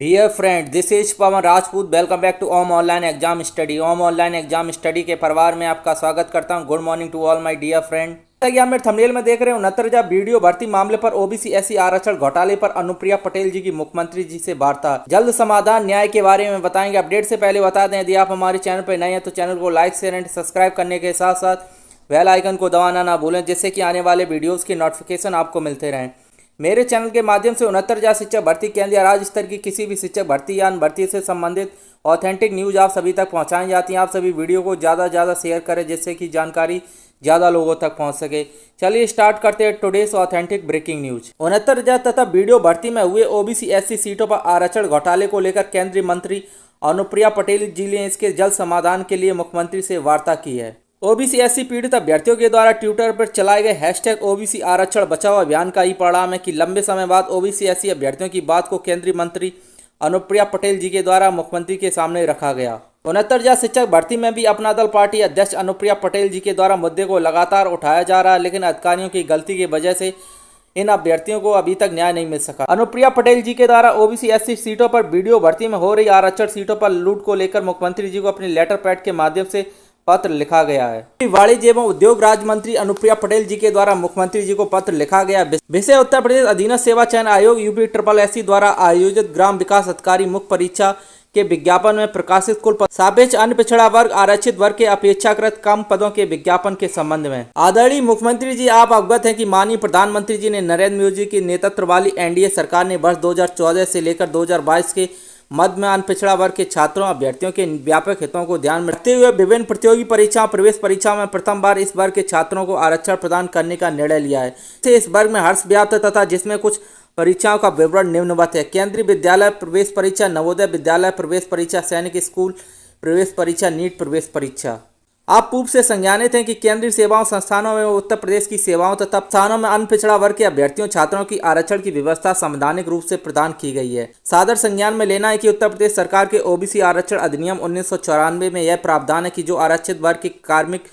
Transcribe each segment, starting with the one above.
Dear friend, this is Pavan Rajput. Welcome back to Om online exam study. Om online exam study के परिवार में आपका स्वागत करता हूं। Good morning to all my dear friend. जैसा कि आप मेरे थंबनेल में देख रहे हैं, 69 वीडियो भर्ती मामले पर ओबीसी एससी आरक्षण घोटाले पर अनुप्रिया पटेल जी की मुख्यमंत्री जी से वार्ता, जल्द समाधान न्याय के बारे में बताएंगे। अपडेट से पहले बता दें, यदि आप हमारे चैनल पर नए हैं तो चैनल को लाइक शेयर एंड सब्सक्राइब करने के साथ साथ बेल आइकन को दबाना ना भूलें, जिससे कि आने वाले वीडियोस की नोटिफिकेशन आपको मिलते रहें। मेरे चैनल के माध्यम से 69,000 शिक्षक भर्ती केंद्र या राज्य स्तर की किसी भी शिक्षक भर्ती या अन्य भर्ती से संबंधित ऑथेंटिक न्यूज आप सभी तक पहुंचाई जाती हैं। आप सभी वीडियो को ज़्यादा से ज़्यादा शेयर करें, जिससे कि जानकारी ज़्यादा लोगों तक पहुंच सके। चलिए स्टार्ट करते हैं टुडेस ऑथेंटिक ब्रेकिंग न्यूज। 69,000 तथा वीडियो भर्ती में हुए ओबीसी एससी सीटों पर आरक्षण घोटाले को लेकर केंद्रीय मंत्री अनुप्रिया पटेल जी ने इसके जल्द समाधान के लिए मुख्यमंत्री से वार्ता की है। ओबीसी एससी पीड़ित अभ्यर्थियों के द्वारा ट्विटर पर चलाए गए हैशटैग ओबीसी आरक्षण बचाओ अभियान का ही परिणाम है कि लंबे समय बाद ओबीसी एससी अभ्यर्थियों की बात को केंद्रीय मंत्री अनुप्रिया पटेल जी के द्वारा मुख्यमंत्री के सामने रखा गया। 69,000 शिक्षक भर्ती में भी अपना दल पार्टी अध्यक्ष अनुप्रिया पटेल जी के द्वारा मुद्दे को लगातार उठाया जा रहा है, लेकिन अधिकारियों की गलती की वजह से इन अभ्यर्थियों को अभी तक न्याय नहीं मिल सका। अनुप्रिया पटेल जी के द्वारा ओबीसी एससी सीटों पर वीडियो भर्ती में हो रही आरक्षण सीटों पर लूट को लेकर मुख्यमंत्री जी को अपने लेटर पैड के माध्यम से पत्र लिखा गया है। वाणिज्य एवं उद्योग राज्य मंत्री अनुप्रिया पटेल जी के द्वारा मुख्यमंत्री जी को पत्र लिखा गया। विषय उत्तर प्रदेश अधीनस्थ सेवा चयन आयोग यूपी द्वारा आयोजित ग्राम विकास अधिकारी मुख्य परीक्षा के विज्ञापन में प्रकाशित कुल सापेक्ष अन्य पिछड़ा वर्ग आरक्षित वर्ग के अपेक्षाकृत कम पदों के विज्ञापन के संबंध में। आदरणीय मुख्यमंत्री जी, आप अवगत हैं कि माननीय प्रधानमंत्री जी ने नरेंद्र मोदी जी की नेतृत्व वाली एनडीए सरकार ने वर्ष 2014 से लेकर 2022 के मध्य में अन्य पिछड़ा वर्ग के छात्रों अभ्यर्थियों के व्यापक हितों को ध्यान में रखते हुए विभिन्न प्रतियोगी परीक्षाओं प्रवेश परीक्षा में प्रथम बार इस वर्ग के छात्रों को आरक्षण प्रदान करने का निर्णय लिया है। इस वर्ग में हर्ष व्याप्त तथा जिसमें कुछ परीक्षाओं का विवरण निम्नवत है। केंद्रीय विद्यालय प्रवेश परीक्षा, नवोदय विद्यालय प्रवेश परीक्षा, सैनिक स्कूल प्रवेश परीक्षा, नीट प्रवेश परीक्षा। आप पूर्व से संज्ञानित हैं कि केंद्रीय सेवाओं संस्थानों में उत्तर प्रदेश की सेवाओं तथा स्थानों में अन्य पिछड़ा वर्ग के अभ्यर्थियों छात्रों की आरक्षण की व्यवस्था संवैधानिक रूप से प्रदान की गई है। सादर संज्ञान में लेना है कि उत्तर प्रदेश सरकार के ओबीसी आरक्षण अधिनियम 1994 में यह प्रावधान है कि जो आरक्षित वर्ग के कार्मिक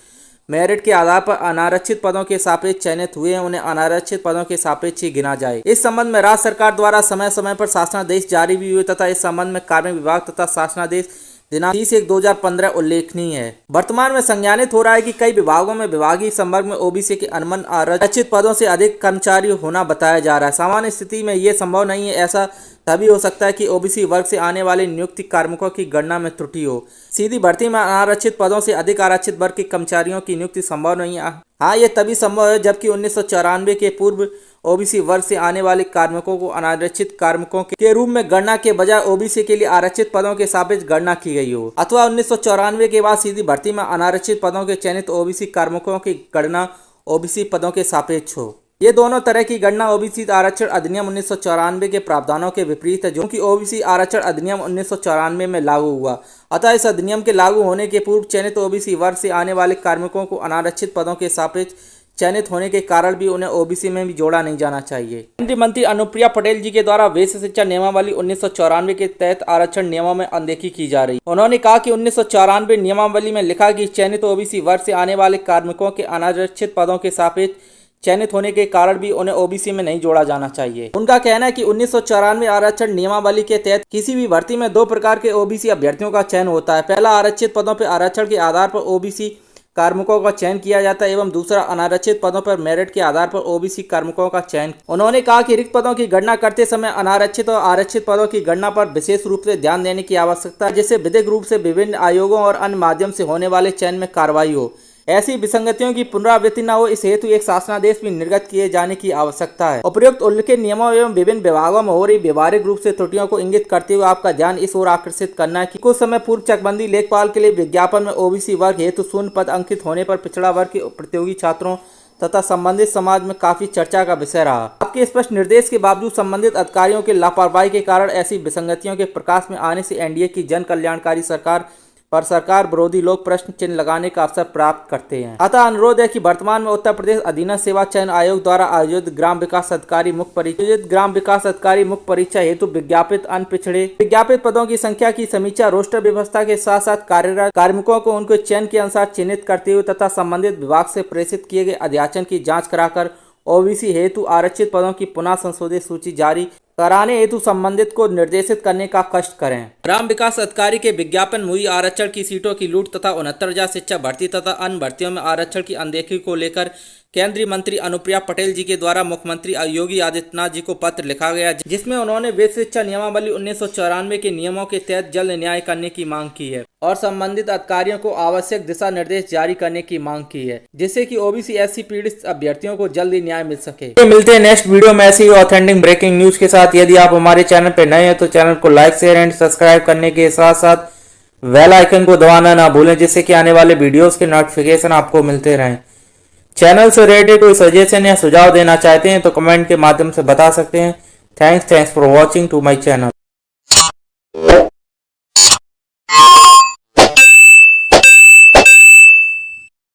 मेरिट के आधार पर अनारक्षित पदों के सापेक्ष चयनित हुए हैं, उन्हें अनारक्षित पदों के सापेक्ष ही गिना जाए। इस संबंध में राज्य सरकार द्वारा समय समय पर शासनादेश जारी भी हुए तथा इस संबंध में कार्मिक विभाग तथा शासनादेश दिनांक 30/1/2015 उल्लेखनीय है। वर्तमान में संज्ञानित हो रहा है कि कई विभागों में विभागीय संवर्ग में ओबीसी के अनुमन आरक्षित पदों से अधिक कर्मचारी होना बताया जा रहा है। सामान्य स्थिति में ये संभव नहीं है। ऐसा तभी हो सकता है कि ओबीसी वर्ग से आने वाले नियुक्ति कार्मिकों की गणना में त्रुटि हो। सीधी भर्ती में अनारक्षित पदों से अधिक आरक्षित वर्ग के कर्मचारियों की नियुक्ति संभव नहीं है। हाँ, ये तभी संभव है जबकि 1994 के पूर्व ओबीसी वर्ग से आने वाले कार्मिकों को अनारक्षित कार्मिकों के रूप में गणना के बजाय ओबीसी के लिए आरक्षित पदों के सापेक्ष गणना की गई हो, अथवा 1994 के बाद सीधी भर्ती में अनारक्षित पदों के चयनित ओबीसी कार्मिकों की गणना ओबीसी पदों के सापेक्ष हो। ये दोनों तरह की गणना ओबीसी आरक्षण अधिनियम 1994 के प्रावधानों के विपरीत है, जो कि ओबीसी आरक्षण अधिनियम 1994 में लागू हुआ। अतः इस अधिनियम के लागू होने के पूर्व चयनित ओबीसी वर्ग से आने वाले कार्मिकों को अनारक्षित पदों के सापेक्ष चयनित होने के कारण भी उन्हें ओबीसी में भी जोड़ा नहीं जाना चाहिए। केंद्रीय मंत्री अनुप्रिया पटेल जी के द्वारा वैश्य शिक्षा नियमावली 1994 के तहत आरक्षण नियमों में अनदेखी की जा रही। उन्होंने कहा कि 1994 नियमावली में लिखा कि चयनित ओबीसी वर्ग से आने वाले कार्मिकों के अनारक्षित पदों के सापेक्ष चयनित होने के कारण भी उन्हें ओबीसी में नहीं जोड़ा जाना चाहिए। उनका कहना है कि 1994 आरक्षण नियमावली के तहत किसी भी भर्ती में दो प्रकार के ओबीसी अभ्यर्थियों का चयन होता है। पहला, आरक्षित पदों पर आरक्षण के आधार पर ओबीसी कार्मिकों का चयन किया जाता है एवं दूसरा, अनारक्षित पदों पर मेरिट के आधार पर ओबीसी कार्मिकों का चयन। उन्होंने कहा कि रिक्त पदों की गणना करते समय अनारक्षित और आरक्षित पदों की गणना पर विशेष रूप से ध्यान देने की आवश्यकता है, जिससे विधिक रूप से विभिन्न आयोगों और अन्य माध्यम से होने वाले चयन में कार्रवाई हो, ऐसी विसंगतियों की पुनरावृत्ति न हो। इस हेतु एक शासनादेश भी निर्गत किए जाने की आवश्यकता है। उपयुक्त उल्लिखित नियमों एवं विभिन्न विभागों में हो रही व्यवहारिक रूप से त्रुटियों को इंगित करते हुए आपका ध्यान इस ओर आकर्षित करना है कि कुछ समय पूर्व चकबंदी लेखपाल के लिए विज्ञापन में ओबीसी वर्ग हेतु शून्य पद अंकित होने पर पिछड़ा वर्ग के प्रतियोगी छात्रों तथा संबंधित समाज में काफी चर्चा का विषय रहा। आपके स्पष्ट निर्देश के बावजूद संबंधित अधिकारियों के लापरवाही के कारण ऐसी विसंगतियों के प्रकाश में आने से एनडीए की जन कल्याणकारी सरकार पर सरकार विरोधी लोग प्रश्न चिन्ह लगाने का अवसर प्राप्त करते हैं। अतः अनुरोध है कि वर्तमान में उत्तर प्रदेश अधीनस्थ सेवा चयन आयोग द्वारा आयोजित ग्राम विकास अधिकारी मुख्य परीक्षा हेतु विज्ञापित पदों की संख्या की समीक्षा, रोस्टर व्यवस्था के साथ साथ कार्यरत कार्मिकों को उनके चयन के अनुसार चिन्हित करते हुए तथा संबंधित विभाग से प्रेषित किए गए अध्याचन की जाँच कराकर ओबीसी हेतु आरक्षित पदों की पुनः संशोधित सूची जारी कराने हेतु संबंधित को निर्देशित करने का कष्ट करें। ग्राम विकास अधिकारी के विज्ञापन मुई आरक्षण की सीटों की लूट तथा 69,000 शिक्षक भर्ती तथा अन्य भर्तियों में आरक्षण की अनदेखी को लेकर केंद्रीय मंत्री अनुप्रिया पटेल जी के द्वारा मुख्यमंत्री योगी आदित्यनाथ जी को पत्र लिखा गया, जिसमें उन्होंने विश्व शिक्षा नियमावली 1994 के नियमों के तहत जल्द न्याय करने की मांग की है और संबंधित अधिकारियों को आवश्यक दिशा निर्देश जारी करने की मांग की है, जिससे कि ओबीसी एससी पीड़ित अभ्यर्थियों को जल्दी न्याय मिल सके। तो मिलते हैं नेक्स्ट वीडियो में ऐसी ऑथेंटिक ब्रेकिंग न्यूज के साथ। यदि आप हमारे चैनल पर नए हैं तो चैनल को लाइक शेयर एंड सब्सक्राइब करने के साथ साथ बेल आइकन को दबाना ना भूलें, जिससे कि आने वाले वीडियोस के नोटिफिकेशन आपको मिलते रहें। चैनल से रिलेटेड कोई सजेशन या सुझाव देना चाहते हैं तो कमेंट के माध्यम से बता सकते हैं। Thanks for watching to my channel.